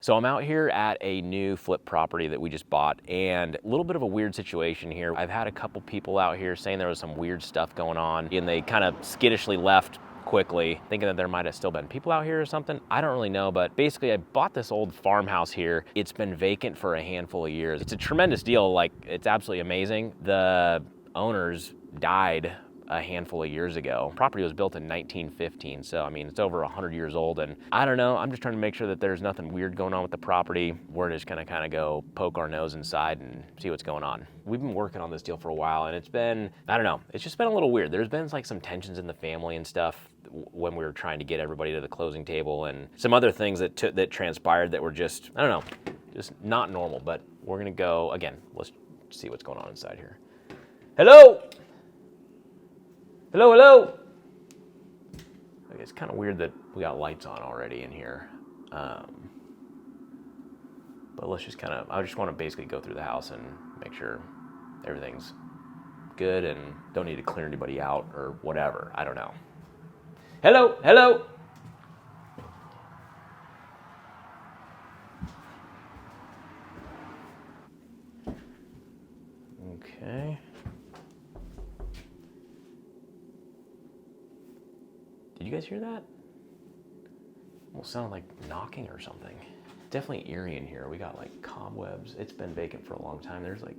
So I'm out here at a new flip property that we just bought, and a little bit of a weird situation here. I've had a couple people out here saying there was some weird stuff going on, and they kind of skittishly left quickly, thinking that there might have still been people out here or something. I don't really know, but basically I bought this old farmhouse here. It's been vacant for a handful of years. It's a tremendous deal, like it's absolutely amazing. The owners died a handful of years ago. Property was built in 1915, so I mean, it's over 100 years old, and I don't know, I'm just trying to make sure that there's nothing weird going on with the property. We're just gonna kind of go poke our nose inside and see what's going on. We've been working on this deal for a while, and it's been, I don't know, it's just been a little weird. There's been like some tensions in the family and stuff when we were trying to get everybody to the closing table, and some other things that transpired that were just, I don't know, just not normal, but we're gonna go, again, let's see what's going on inside here. Hello! Hello, hello! Okay, it's kind of weird that we got lights on already in here. But let's just kind of, I just want to basically go through the house and make sure everything's good and don't need to clear anybody out or whatever. I don't know. Hello, hello! Okay. Did you guys hear that? Almost sounded like knocking or something. Definitely eerie in here. We got like cobwebs. It's been vacant for a long time. There's like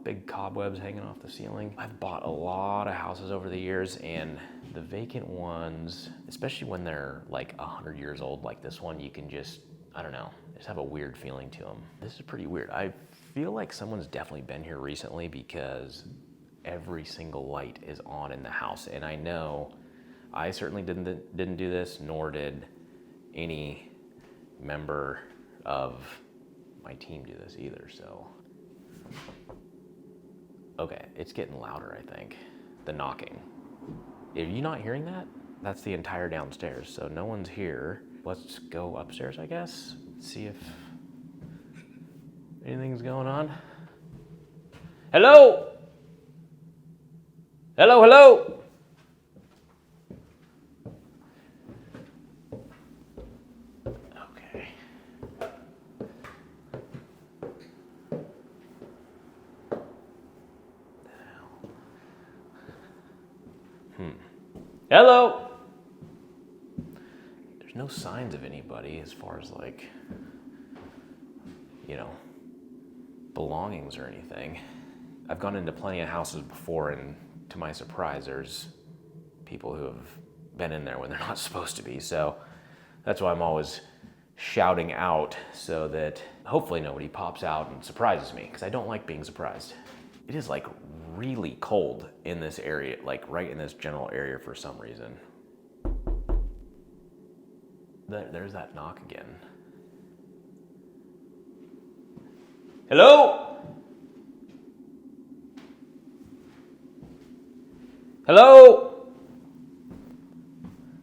big cobwebs hanging off the ceiling. I've bought a lot of houses over the years, and the vacant ones, especially when they're like 100 years old like this one, you can just, I don't know, just have a weird feeling to them. This is pretty weird. I feel like someone's definitely been here recently because every single light is on in the house, and I know I certainly didn't do this, nor did any member of my team do this either, so. Okay, it's getting louder, I think, the knocking. Are you not hearing that? That's the entire downstairs, so no one's here. Let's go upstairs, I guess, see if anything's going on. Hello? Hello, hello? Hello? There's no signs of anybody as far as like, you know, belongings or anything. I've gone into plenty of houses before, and to my surprise, there's people who have been in there when they're not supposed to be. So that's why I'm always shouting out so that hopefully nobody pops out and surprises me, because I don't like being surprised. It is like really cold in this area, like right in this general area for some reason. There's that knock again. Hello? Hello?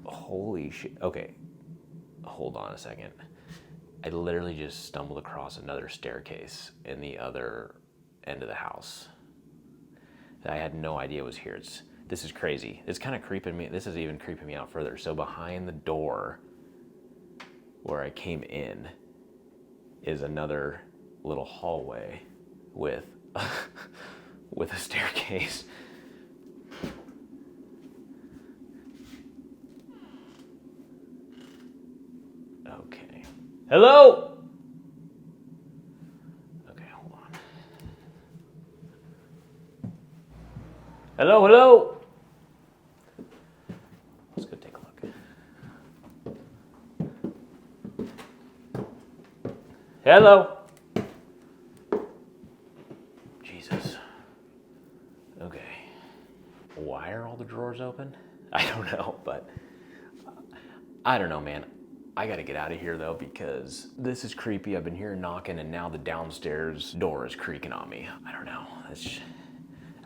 Holy shit. Okay, hold on a second. I literally just stumbled across another staircase in the other end of the house that I had no idea was here. This is crazy. It's kind of creeping me. This is even creeping me out further. So behind the door where I came in is another little hallway with with a staircase. Okay. Hello? Hello, hello. Let's go take a look. Hello. Jesus. Okay. Why are all the drawers open? I don't know, but I don't know, man. I gotta get out of here though, because this is creepy. I've been hearing knocking, and now the downstairs door is creaking on me. I don't know.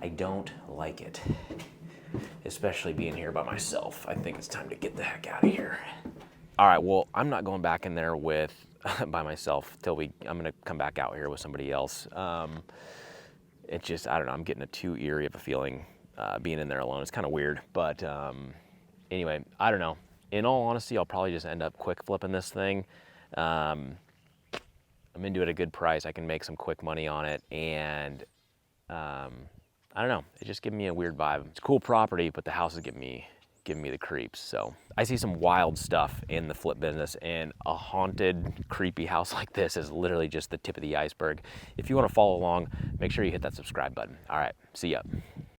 I don't like it, especially being here by myself. I think it's time to get the heck out of here. All right, well, I'm not going back in there by myself till I'm gonna come back out here with somebody else. It's just, I don't know, I'm getting too eerie of a feeling being in there alone. It's kind of weird, but anyway, I don't know. In all honesty, I'll probably just end up quick flipping this thing. I'm into it at a good price. I can make some quick money on it, and I don't know, it just gave me a weird vibe. It's a cool property, but the house is giving me the creeps. So I see some wild stuff in the flip business, and a haunted, creepy house like this is literally just the tip of the iceberg. If you want to follow along, make sure you hit that subscribe button. All right, see ya.